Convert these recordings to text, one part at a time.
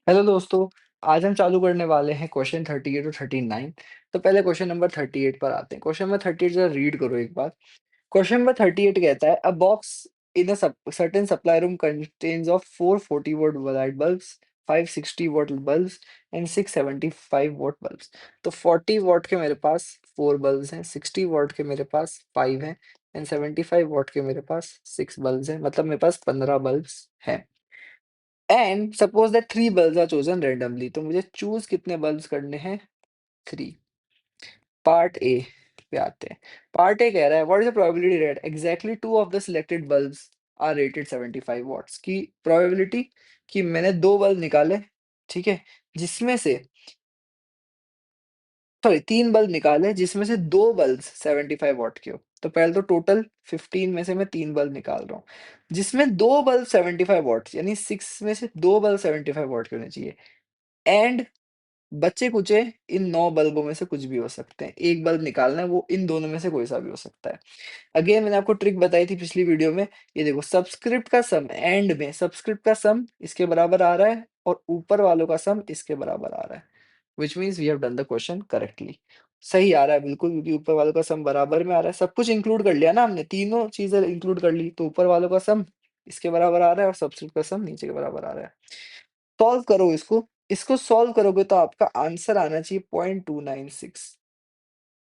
Hello दोस्तों, आज हम चालू करने वाले हैं क्वेश्चन 38 टू 39। तो पहले क्वेश्चन नंबर 38 पर आते हैं। क्वेश्चन नंबर 38 ज़रा रीड करो एक बार। क्वेश्चन नंबर 38 कहता है, अ box in a certain supply room contains of 440 volt light bulbs, 560 volt bulbs and 675 volt bulbs. तो 40 वॉट के मेरे पास 4 बल्ब्स हैं, 60 वॉट के मेरे पास 5 हैं एंड 75 वॉट के मेरे पास 6 बल्ब्स हैं। मतलब मेरे पास 15 बल्ब्स हैं। And suppose that 3 bulbs are chosen randomly, तो मुझे चूज़ कितने बल्ब्स करने हैं? 3। पार्ट ए पे आते हैं। पार्ट ए कह रहा है, what is the probability that exactly 2 of the selected bulbs are rated 75 watts की प्रोबेबिलिटी कि मैंने 2 बल्ब निकाले, ठीक है? जिसमें से सॉरी 3 बल्ब निकाले जिसमें से 2 बल्ब्स 75 वॉट के हो। तो पहले तो टोटल 15 में से मैं 3 बल्ब निकाल रहा हूँ। जिसमें 2 बल्ब 75 वॉट्स यानी 6 में से 2 बल्ब 75 वॉट के होने चाहिए। एंड बचे-कुचे इन 9 बल्बों में से कुछ भी हो सकते हैं। 1 बल्ब निकालना है, वो इन दोनों में से कोई सा भी हो सकता है। अगेन मैंने आपको ट्रिक बताई थी पिछली वीडियो में, ये देखो सबस्क्रिप्ट का सम एंड में सबस्क्रिप्ट का सम इसके बराबर आ रहा है और ऊपर वालों का सम इसके बराबर आ रहा है। Which means we have done the question correctly. सही आ रहा है बिल्कुल, क्योंकि ऊपर वालों का सम बराबर में आ रहा है। सब कुछ इंक्लूड कर लिया ना हमने, तीनों चीज़ें इंक्लूड कर ली, तो ऊपर वालों का सम इसके बराबर आ रहा है और सबस्क्रिप्ट का सम नीचे के बराबर आ रहा है। सॉल्व करो इसको, इसको सॉल्व करोगे तो आपका आंसर आना चाहिए 0.296,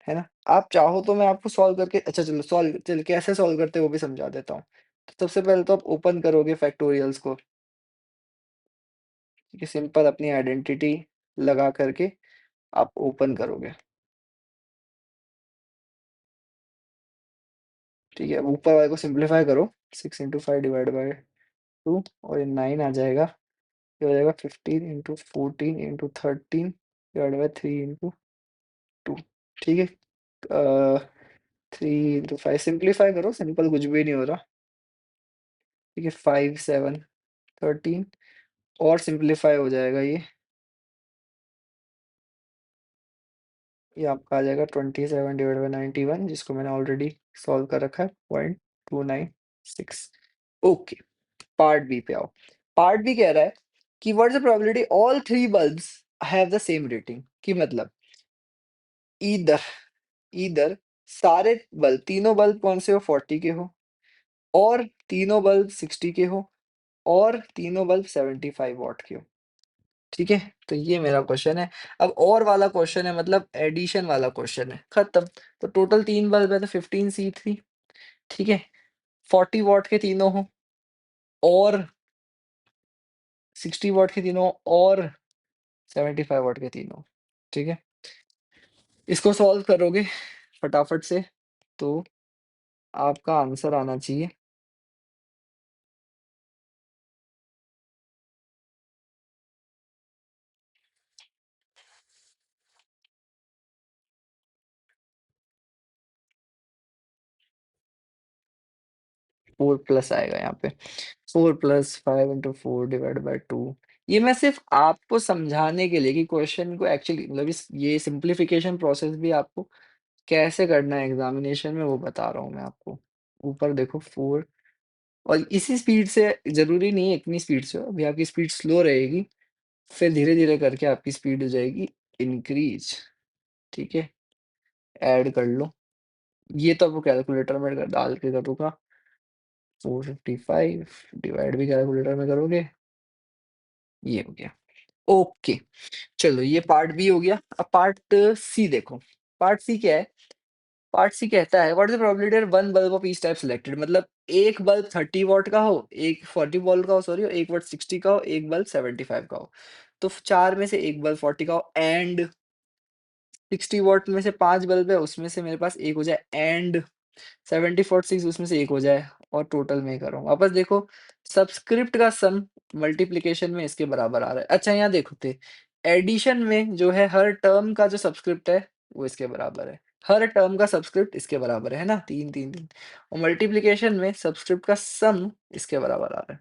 है ना? आप चाहो तो मैं आपको सॉल्व करके अच्छा चलो सॉल्व चल कैसे सॉल्व करते हैं वो भी समझा देता हूँ। तो सबसे पहले तो आप ओपन करोगे फैक्टोरियल्स को, ठीक है? सिंपल अपनी आइडेंटिटी लगा करके आप ओपन करोगे, ठीक है? ऊपर वाले को सिंप्लीफाई करो, 6 into 5 डिवाइड बाय 2 और ये 9 आ जाएगा। ये हो जाएगा 15 into 14 into 13 divide by 3 into 2, ठीक है? 3 into 5 सिंप्लीफाई करो, सिंपल कुछ भी नहीं हो रहा, ठीक है? 5 7 13 और सिंप्लीफाई हो जाएगा ये आपका आ जाएगा 27 डिवाइड बाय 91, जिसको मैंने ऑलरेडी सॉल्व कर रखा है 0.296। ओके, पार्ट बी पे आओ। पार्ट बी कह रहा है कि what is the probability all 3 bulbs have the same rating, कि मतलब ईदर ईदर सारे बल्ब तीनों बल्ब कौन से हो 40 के हो, और तीनों बल्ब 60 के हो, और तीनों बल्ब 75 वॉट के हो, ठीक है? तो ये मेरा क्वेश्चन है। अब और वाला क्वेश्चन है, मतलब एडिशन वाला क्वेश्चन है, खत्म। तो टोटल 3 बल्ब है तो 15 C3, ठीक है? 40 वॉट के तीनों हो और 60 वॉट के तीनों और 75 वॉट के तीनों, ठीक है? इसको सॉल्व करोगे फटाफट से तो आपका आंसर आना चाहिए 4 प्लस आएगा यहाँ पे। 4 प्लस 5 into 4 डिवाइड बाय 2। ये मैं सिर्फ़ आपको समझाने के लिए कि क्वेश्चन को एक्चुअली मतलब इस ये सिम्प्लिफिकेशन प्रोसेस भी आपको कैसे करना है एग्ज़ामिनेशन में वो बता रहा हूँ मैं आपको। ऊपर देखो 4 और इसी स्पीड से ज़रूरी नहीं है इतनी स्पीड से हो, अभी आपकी स्पीड स्लो रहेगी, फिर धीरे-धीरे करके आपकी स्पीड हो जाएगी इंक्रीज़, ठीक है? ऐड कर लो। ये तो आपको कैलकुलेटर में डाल के करूँगा, 455 डिवाइड भी कैलकुलेटर में करोगे, ये हो गया। ओके, चलो ये पार्ट बी हो गया। अब पार्ट सी देखो। पार्ट सी क्या है? पार्ट सी कहता है what is the probability that one bulb of each type selected, मतलब एक बल्ब 30 वॉट का हो, एक 40 वॉट का हो सॉरी, और एक बल्ब 60 का हो, एक बल्ब 75 का हो। तो 4 में से एक बल्ब 40 का हो एंड 60 वॉट में से 5 बल्ब है, उसमें से मेरे पास 1 हो जाए एंड 70/6 उसमें से 1 हो जाए और टोटल मैं कर रहा हूँ। वापस देखो सबस्क्रिप्ट का सम मल्टीप्लिकेशन में इसके बराबर आ रहा है। अच्छा यहाँ देखो ते एडिशन में जो है हर टर्म का जो सबस्क्रिप्ट है वो इसके बराबर है। हर टर्म का सबस्क्रिप्ट इसके बराबर है ना? 3, 3, 3 और मल्टीप्लिकेशन में सबस्क्रिप्ट का सम इसके बराबर आ रहा है।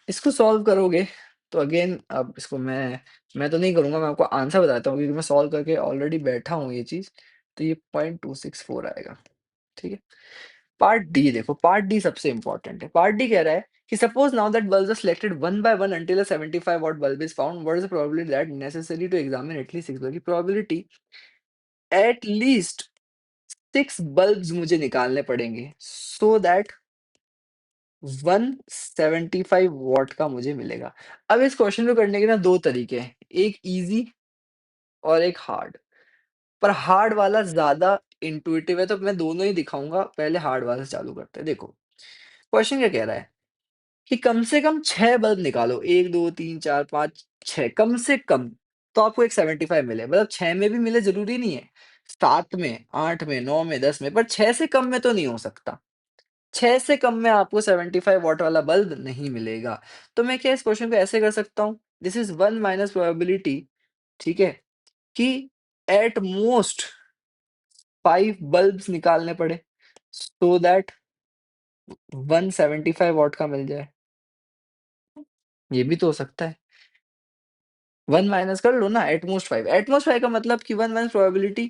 इसको सॉल्व करोगे तो अगेन अब इसको मैं तो नहीं करूँगा, मैं आपको आंसर बताता हूँ क्योंकि मैं सॉल्व करके ऑलरेडी बैठा हूँ ये चीज़। तो ये 0.264 आएगा, ठीक है? पार्ट डी देखो, पार्ट डी सबसे इंपॉर्टेंट है। पार्ट डी कह रहा है कि suppose now that bulbs are selected one by one until a 75 watt bulb is found, what is the probability that necessary to examine at least 6 bulbs? की probability at least 6 bulbs मुझे निकालने पड़ेंगे so that 175 what का मुझे मिलेगा। अब इस question को करने के ना 2 तरीके हैं, एक ईज़ी और एक हार्ड। पर हार्ड वाला ज़्यादा इंट्यूटिव है, तो मैं दोनों ही दिखाऊँगा। पहले हार्ड वाला से चालू करते हैं। देखो, क्वेश्चन क्या कह रहा है कि कम से कम 6 बल्ब निकालो, 1, 2, 3, 4, 5, 6 कम से कम, तो आपको एक 75 मिले। मतलब 6 में भी मिले ज़रूरी नहीं है, 7 में, 8 में, 9 में, 10 में, पर 6 से कम में तो नहीं हो सकता। 6 से कम में आपको 75 वॉट वाला बल्ब नहीं मिलेगा। तो मैं क्या इस क्वेश्चन को ऐसे कर सकता हूँ, दिस इज़ 1 माइनस प्रोबेबिलिटी, ठीक है, कि एट मोस्ट 5 बल्ब्स निकालने पड़े सो दैट 175 वॉट का मिल जाए। ये भी तो हो सकता है। 1 माइनस कर लो ना, एट मोस्ट 5। एट मोस्ट 5 का मतलब कि 1 माइनस प्रोबेबिलिटी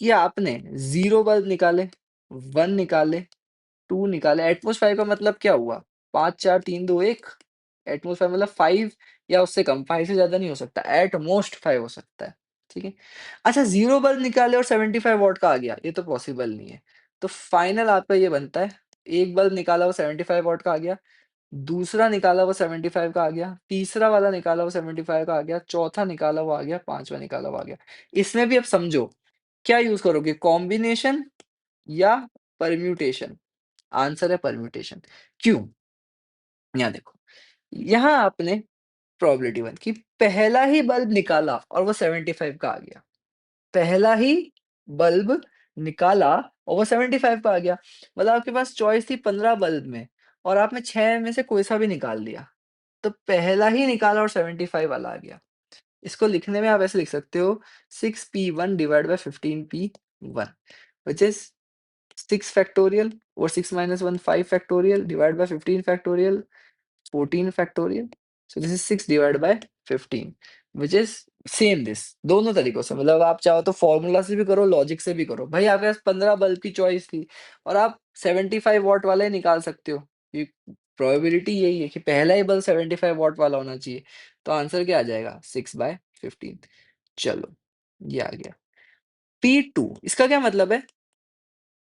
कि आपने 0 बल्ब निकाले, 1 निकाले, 2 निकाले। एट मोस्ट 5 का मतलब क्या हुआ? 5, 4, 3, 2, 1। एट मोस्ट 5 मतलब 5 या उससे कम, 5 से ज़्यादा नहीं हो सकता। एट मोस्ट 5 हो सकता है, ठीक है? अच्छा, 0 बल्ब निकाले और 75 वॉट का आ गया, ये तो पॉसिबल नहीं है। तो फाइनल आपका ये बनता है, 1 बल्ब निकाला वो 75 वॉट का आ गया, दूसरा निकाला वो 75 का आ गया, तीसरा वाला निकाला वो 75 का आ गया, चौथा निकाला वो आ गया, पाँचवाँ निकाला वो आ गया। इसमें भी अब समझो, क्या यूज़ करोगे, कॉम्बिनेशन या परम्यूटेशन? आंसर है परम्यूटेशन। क्यों? यहाँ देखो, यहाँ आपने प्रोबेबिलिटी 1 की पहला ही बल्ब निकाला और वो 75 का आ गया। पहला ही बल्ब निकाला और वो 75 का आ गया। मतलब आपके पास चॉइस थी 15 बल्ब में और आपने 6 में से कोई सा भी निकाल लिया। तो पहला ही निकाला और 75 वाला आ गया। इसको लिखने में आप ऐसे लिख सकते हो, 6p1 divide by 15p1 which is 6 factorial और 6 minus 1 5 factorial divide by 15 factorial 14 factorial. So this is 6 divide by 15 which is same this. दोनों तरीकों से, मतलब आप चाहो तो फॉर्मूला से भी करो, लॉजिक से भी करो। भाई आपके पास 15 बल्ब की चॉइस थी और आप 75 वॉट वाला ही निकाल सकते हो। ये प्रोबेबिलिटी यही है कि पहला ही बल्ब 75 वॉट वाला होना चाहिए। तो आंसर क्या आ जाएगा, 6 बाय 15। चलो, ये आ गया। P2 इसका क्या मतलब है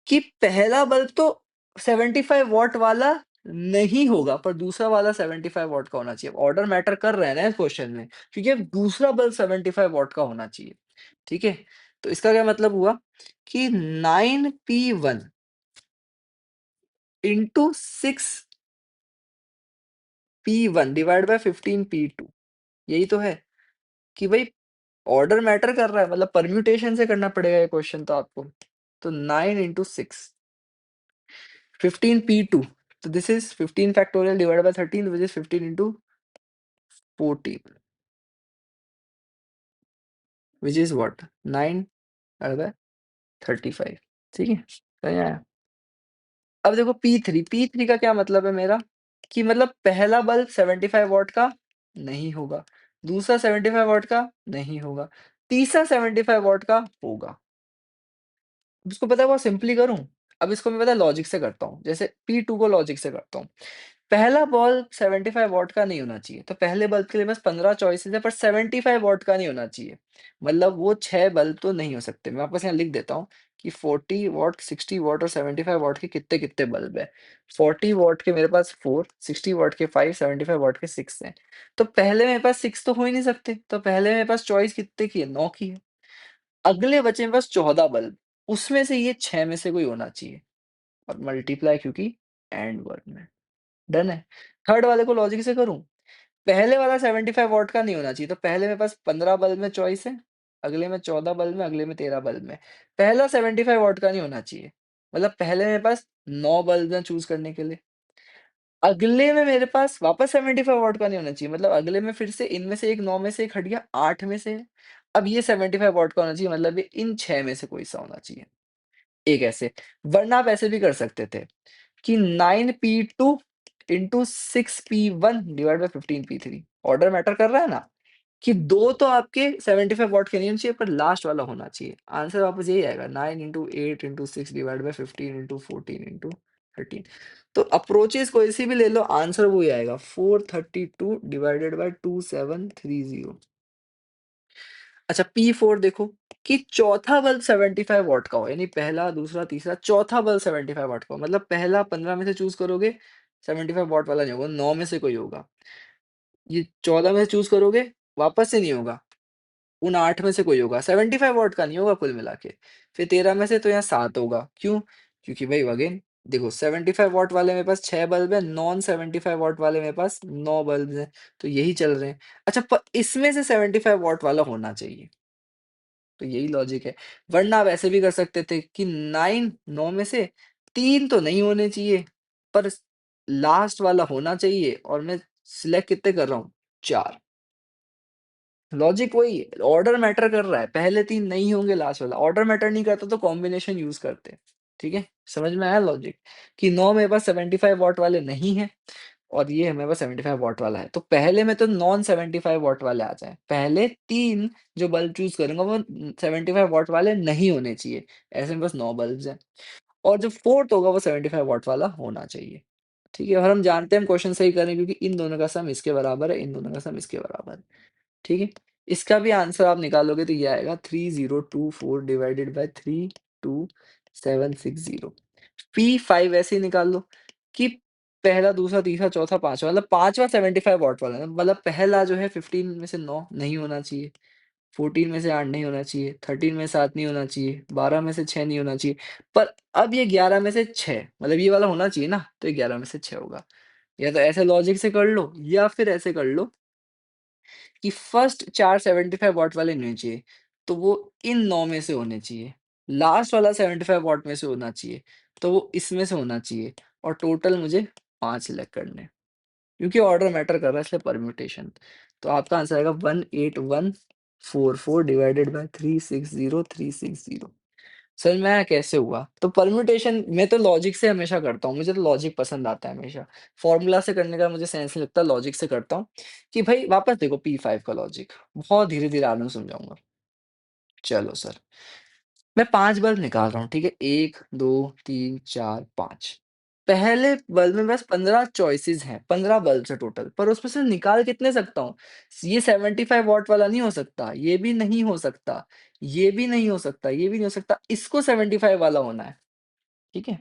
कि पहला बल्ब तो 75 वॉट वाला नहीं होगा, पर दूसरा वाला 75 वॉट का होना चाहिए। ऑर्डर मैटर कर रहा है ना इस क्वेश्चन में, क्योंकि अब दूसरा बल्ब 75 वॉट का होना चाहिए, ठीक है? तो इसका क्या मतलब हुआ कि 9p1 into 6p1 divide by 15p2, यही तो है कि भाई ऑर्डर मैटर कर रहा है, मतलब परम्यूटेशन से करना पड़ेगा ये क्वेश्चन तो आपको। तो 9 into 6 15p2, so this is 15 factorial divided by 13, which is 15 into 14, which is what, 9 divided by 35। ठीक है, सही आया। अब देखो P3 का क्या मतलब है मेरा, कि मतलब पहला बल्ब 75 वॉट का नहीं होगा, दूसरा 75 वॉट का नहीं होगा, तीसरा 75 वॉट का होगा। इसको पता है बहुत सिंपली करूं, अब इसको मैं पता है लॉजिक से करता हूँ। जैसे P2 को लॉजिक से करता हूँ, पहला बल्ब 75 वॉट का नहीं होना चाहिए, तो पहले बल्ब के लिए बस 15 चॉइसेस है, पर 75 वॉट का नहीं होना चाहिए। मतलब वो 6 बल्ब तो नहीं हो सकते। मैं आपको यहाँ लिख देता हूँ कि 40 वॉट, 60 वॉट और 75 वॉट के कितने-कितने बल्ब हैं। 40 वॉट के मेरे पास 4, 60 वॉट के 5, 75 वॉट के 6 हैं। तो पहले मेरे पास 6 तो हो ही नहीं सकते, तो पहले मेरे पास चॉइस कितने की है? 9 की है। अगले बचे मेरे पास 14 बल्ब, उसमें से ये 6 में से कोई होना चाहिए और मल्टीप्लाई क्योंकि एंड वर्ड में। डन है। थर्ड वाले को लॉजिक से करूँ, पहले वाला 75 वॉट का नहीं होना चाहिए, तो पहले मेरे पास 15 बल्ब में चॉइस है, अगले में 14 बल्ब में, अगले में 13 बल्ब में। पहला 75 वॉट का नहीं होना चाहिए, मतलब पहले मेरे पास 9 बल्ब हैं चूज़ करने के लिए। अगले में मेरे पास वापस 75 वॉट का नहीं होना चाहिए, मतलब अगले में फिर से इनमें से एक 9 में से एक हट गया, 8 में से है। अब ये 75 वॉट का होना चाहिए, मतलब ये इन 6 में से कोई सा होना चाहिए। एक ऐसे, वरना आप ऐसे भी कर सकते थे कि 9p2 into 6p1 divide by 15p3। Order matter कर रहा है ना? कि 2 तो आपके 75 वॉट के नहीं होने चाहिए पर लास्ट वाला होना चाहिए। आंसर वापस यही आएगा 9 into 8 into 6 divide by 15 into 14 into 13। तो अप्रोचेज़ कोई सी भी ले लो आंसर वही आएगा 432 डिवाइडेड बाय 2730। अच्छा P4 देखो कि चौथा बल्ब 75 वॉट का हो, यानी पहला, दूसरा, तीसरा, चौथा बल्ब 75 वॉट का हो। मतलब पहला 15 में से चूज़ करोगे 75 वॉट वाला नहीं होगा, 9 में से कोई होगा। ये 14 में से चूज़ करोगे, वापस से नहीं होगा। उन 8 में से कोई होगा, 75 वॉट का नहीं होगा कुल मिला के। फिर 13 में से तो यहाँ 7 होगा, क्यों? क्योंकि भई अगेन देखो 75 वॉट वाले मेरे पास 6 बल्ब हैं, नॉन 75 वॉट वाले मेरे पास 9 बल्ब्स हैं, तो यही चल रहे हैं। अच्छा इसमें से 75 वॉट वाला होना चाहिए, तो यही लॉजिक है। वरना आप ऐसे भी कर सकते थे कि 9 में से 3 तो नहीं होने चाहिए, पर लास्ट वाला होना चाहिए और मैं सिलेक्ट कितने कर रहा हूँ? 4। लॉजिक वही है, ऑर्डर मैटर कर रहा है, पहले 3 नहीं होंगे लास्ट वाला, ऑर्डर मैटर नहीं करता तो कॉम्बिनेशन यूज़ करते, ठीक है? समझ में आया लॉजिक? कि 9 मेरे पास 75 वॉट वाले नहीं हैं और ये मेरे पास 75 वॉट वाला है, तो पहले में तो नॉन 75 वॉट वाले आ जाएँ, पहले 3 जो बल्ब चूज़ करूँगा वो 75 वॉट वाले नहीं होने चाहिए, ऐसे मेरे पास 9 बल्ब्स हैं और जो 4th होगा वो 75 वॉट वाला होना चाहिए, ठीक है? और हम जानते हैं हम क्वेश्चन सही कर रहे हैं क्योंकि इन दोनों का सम इसके बराबर है, इन दोनों का सम इसके बराबर है। ठीक है? इसका भी आंसर आप निकालोगे तो ये आएगा 3024 डिवाइडेड बाय 32760। P5 ऐसे ही निकाल लो कि पहला, दूसरा, तीसरा, चौथा, पाँचवाँ मतलब पाँचवाँ 75 वॉट वाला है। मतलब पहला जो है 15 में से 9 नहीं होना चाहिए, 14 में से 8 नहीं होना चाहिए, 13 में से 7 नहीं होना चाहिए, 12 में से 6 नहीं होना चाहिए। पर अब ये 11 में से 6 मतलब ये वाला होना चाहिए ना, तो ये 11 में से 6 होगा। या तो ऐसे लॉजिक से कर लो या फिर ऐसे कर लो कि फर्स्ट 4 75 वॉट वाले नहीं चाहिए, तो वो इन 9 में से होने चाहिए। लास्ट वाला 75 वॉट में से होना चाहिए, तो वो इसमें से होना चाहिए और टोटल मुझे 5 सिलेक्ट करने हैं। क्योंकि ऑर्डर मैटर कर रहा है इसलिए परम्यूटेशन। तो आपका आंसर आएगा 18144 डिवाइडेड बाय 360360। समझ में आया कैसे हुआ? तो परम्यूटेशन मैं तो लॉजिक से हमेशा करता हूँ, मुझे तो लॉजिक पसंद आता है हमेशा। फ़ॉर्मूला से करने का मुझे सेंस नहीं लगता, लॉजिक से करता हूँ कि भाई वापस देखो P5 का लॉजिक, बहुत धीरे-धीरे आगे समझाऊँगा। चलो सर, मैं 5 बल्ब निकाल रहा हूँ, ठीक है? 1, 2, 3, 4, 5। पहले बल्ब में बस 15 चॉइसेस हैं, 15 बल्ब्स हैं टोटल, पर उसमें से निकाल कितने सकता हूँ? ये 75 वॉट वाला नहीं हो सकता, ये भी नहीं हो सकता, ये भी नहीं हो सकता, ये भी नहीं हो सकता, इसको 75 वाला होना है, ठीक है?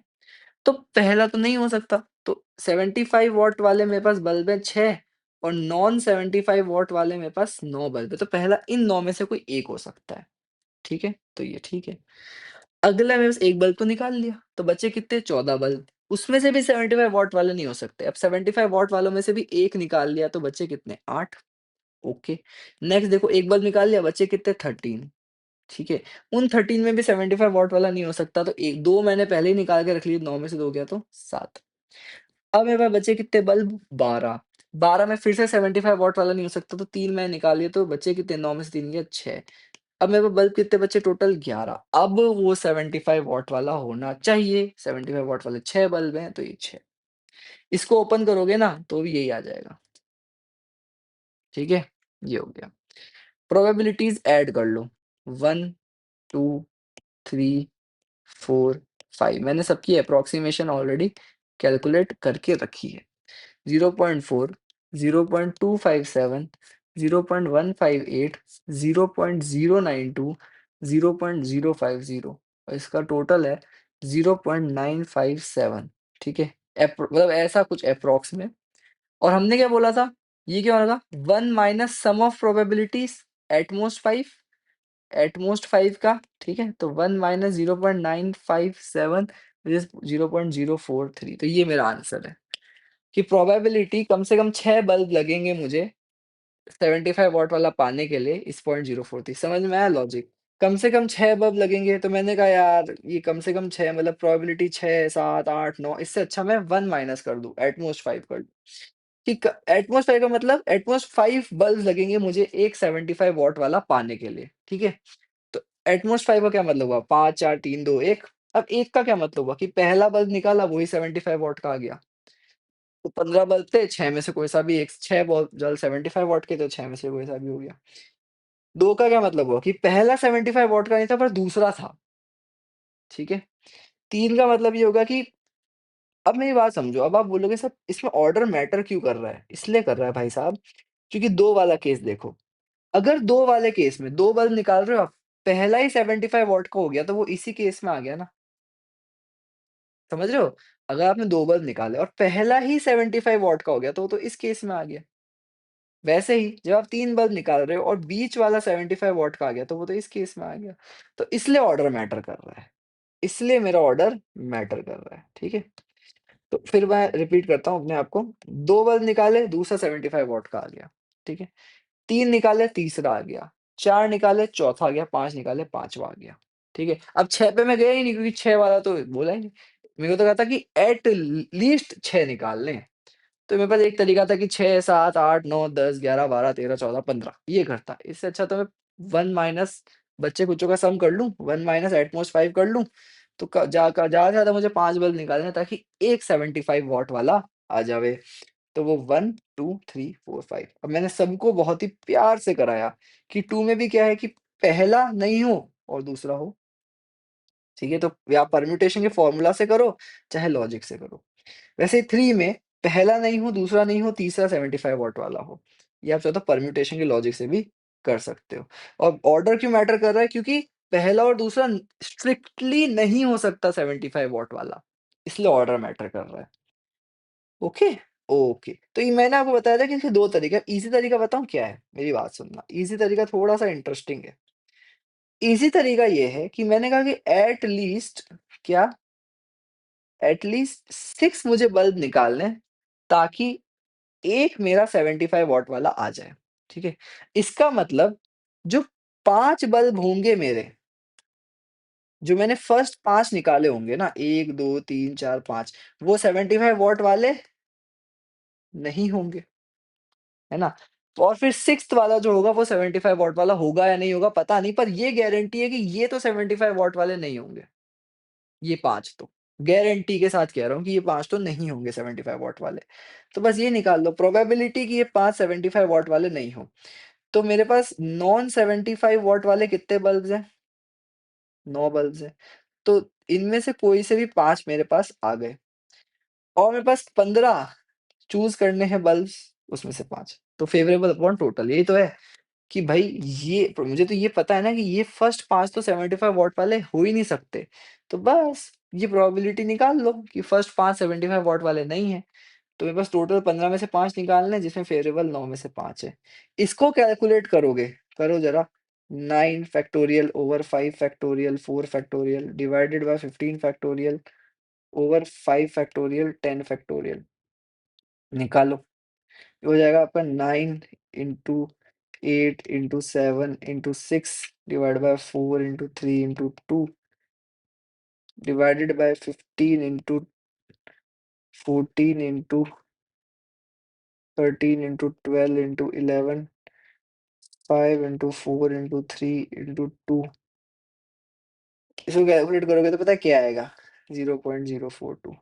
तो पहला तो नहीं हो सकता, तो 75 वॉट वाले मेरे पास बल्ब हैं 6 और नॉन 75 वॉट वाले मेरे पास 9 बल्ब है, तो पहला इन 9 में से कोई एक हो सकता है, ठीक है? तो ये ठीक है। अगला मेरे पास 1 बल्ब तो निकाल लिया, तो बचे कितने 14 बल्ब, उसमें से भी 75 वॉट वाले नहीं हो सकते। अब 75 वॉट वालों में से भी 1 निकाल लिया तो बचे कितने 8। ओके। नेक्स्ट देखो 1 बल्ब निकाल लिया बचे कितने 13, ठीक है। उन 13 में भी 75 वॉट वाला नहीं हो सकता तो 1 2 मैंने पहले ही निकाल के रख लिए 9 में से 2 गया तो 7। अब मेरे पास बचे कितने बल्ब 12। 12 में फिर से 75 वॉट वाला नहीं हो सकता तो 3 मैंने निकाल लिए तो बचे कितने 9 में से 3 गया 6। अब मेरे पास बल्ब कितने बचे टोटल 11। अब वो 75 वॉट वाला होना चाहिए, 75 वॉट वाले 6 बल्ब हैं तो ये 6। इसको ओपन करोगे ना तो भी यही आ जाएगा, ठीक है? ये हो गया। प्रोबेबिलिटीज़ ऐड कर लो 1, 2, 3, 4, 5 मैंने सबकी एप्रोक्सीमेशन ऑलरेडी कैलकुलेट करके रखी है। 0.4, 0.257, 0.158, 0.092, 0.050 और इसका टोटल है 0.957 ठीक है? मतलब ऐसा कुछ एप्रॉक्स में और हमने क्या बोला था? ये क्या होगा? 1 minus sum of probabilities at most 5 at most 5 का, ठीक है? तो 1 माइनस 0.957 विच इज़ 0.043 तो ये मेरा आंसर है। कि प्रोबेबिलिटी कम से कम 6 बल्ब लगेंगे मुझे 75 वॉट वाला पाने के लिए इस 0.043 समझ में आया लॉजिक? कम से कम 6 बल्ब लगेंगे तो मैंने कहा यार ये कम से कम 6 मतलब प्रोबेबिलिटी 6, 7, 8, 9 इससे अच्छा मैं 1 माइनस कर दूँ, एट मोस्ट 5 कर दूँ। कि क एट मोस्ट 5 का मतलब एट मोस्ट 5 बल्ब्स लगेंगे मुझे एक 75 वॉट वाला पाने के लिए, ठीक है? तो एट मोस्ट 5 का क्या मतलब हुआ? 5, 4, 3, 2, 1 अब 1 का क्या मतलब हुआ कि पहला बल्ब निकाला वही 75 वॉट का आ गया। तो 15 बल्ब थे, 6 में से कोई सा भी एक 6 बल्ब 75 वॉट के, तो 6 में से कोई सा भी हो गया। 2 का क्या मतलब हुआ कि पहला 75 वॉट का नहीं था पर दूसरा था, ठीक है? 3 का मतलब ये होगा कि अब मेरी बात समझो, अब आप बोलोगे सर इसमें ऑर्डर मैटर क्यों कर रहा है? इसलिए कर रहा है भाई साहब, क्योंकि 2 वाला केस देखो, अगर 2 वाले केस में 2 बल्ब निकाल रहे हो आप, पहला ही 75 वॉट का हो गया, तो वो इसी केस में आ गया ना, समझ रहे हो? अगर आपने 2 बल्ब निकाले और पहला ही 75 वॉट का हो गया, तो वो तो इस केस में आ गया। वैसे ही जब आप 3 बल्ब निकाल रहे हो और बीच वाला 75 वॉट का आ गया, तो वो तो इस केस में आ गया। तो इसलिए ऑर्डर मैटर कर रहा है। इसलिए मेरा ऑर्डर मैटर कर रहा है, ठीक है? तो फिर मैं रिपीट करता हूँ अपने आप को, 2 बल्ब निकाले, दूसरा 75 वॉट का आ गया, ठीक है? 3 निकाले, तीसरा आ गया, 4 निकाले, चौथा आ गया, 5 निकाले, 5वाँ आ गया, ठीक है? अब 6 पे मैं गया ही नहीं क्योंकि 6 वाला तो बोला ही नहीं। मेरे को तो कहा था कि एट लीस्ट 6 निकालने हैं। तो मेरे पास एक तरीका था कि 6, 7, 8, 9, 10, 11, 12, 13, 14, 15 ये करता। इससे अच्छा तो मैं 1 माइनस बच्चे-कुच्चों का सम कर लूँ, 1 माइनस एट मोस्ट 5 कर लूँ, तो क जा क ज़्यादा से ज़्यादा मुझे 5 बल्ब निकालने हैं ताकि एक 75 वॉट वाला आ जावे। तो वो 1, 2, 3, 4, 5 अब मैंने सबको बहुत ही प्यार से कराया कि 2 में भी क्या है कि पहला नहीं हो और दूसरा हो, ठीक है? तो या परम्यूटेशन के फ़ॉर्मूला से करो, चाहे लॉजिक से करो। वैसे 3 में पहला नहीं हो, दूसरा नहीं हो, तीसरा 75 वॉट वाला हो। ये आप चाहो तो परम्यूटेशन के लॉजिक से भी कर सकते हो। और ऑर्डर क्यों मैटर कर रहा है? क्योंकि पहला और दूसरा स्ट्रिक्टली नहीं हो सकता 75 वॉट वाला, इसलिए ऑर्डर मैटर कर रहा है। ओके? ओके। तो ये मैंने आपको बताया था कि इसके 2 तरीके हैं। ईज़ी तरीका बताऊँ क्या है? मेरी बात सुनना। ईज़ी तरीका थोड़ा-सा इंटरेस्टिंग है। ईज़ी तरीका ये है कि मैंने कहा कि एट लीस्ट क्या? एट लीस्ट 6 मुझे बल्ब निकालने हैं, ताकि एक मेरा 75 वॉट वाला आ जाए, ठीक है? इसका मतलब जो 5 बल्ब होंगे मेरे, जो मैंने फर्स्ट 5 निकाले होंगे ना 1, 2, 3, 4, 5 वो 75 वॉट वाले नहीं होंगे, है ना? और फिर 6th वाला जो होगा वो 75 वॉट वाला होगा या नहीं होगा पता नहीं, पर ये गारंटी है कि ये तो 75 वॉट वाले नहीं होंगे, ये 5 तो। गारंटी के साथ कह रहा हूँ कि ये 5 तो नहीं होंगे 75 वॉट वाले। तो बस ये निकाल लो प्रोबेबिलिटी कि ये 5 75 वॉट वाले नहीं हों। तो मेरे पास नॉन 75 वॉट वाले कितने बल्ब्स हैं? 9 बल्ब्स हैं। तो इनमें से कोई से भी 5 मेरे पास आ गए और मेरे पास 15 चूज़ करने हैं बल्ब्स, उसमें से 5 तो फेवरेबल अपॉन टोटल यही तो है कि भाई ये मुझे तो ये पता है ना कि ये फर्स्ट 5 तो 75 वॉट वाले हो ही नहीं सकते। तो बस ये प्रोबेबिलिटी निकाल लो कि फर्स्ट 5 75 वॉट वाले नहीं हैं। तो मेरे पास टोटल 15 में से 5 निकालने हैं जिसमें फेवरेबल 9 में से 5 है। इसको कैलकुलेट करोगे, करो ज़रा 9 factorial over 5 factorial 4 factorial divided by 15 factorial over 5 factorial 10 factorial निकालो। ये हो जाएगा आपका 9 into 8 into 7 into 6 divide by 4 into 3 into 2 divided by 15 into 14 into 13 into 12 into 11 5 into 4 into 3 into 2 इसको कैलकुलेट करोगे तो पता है क्या आएगा? 0.042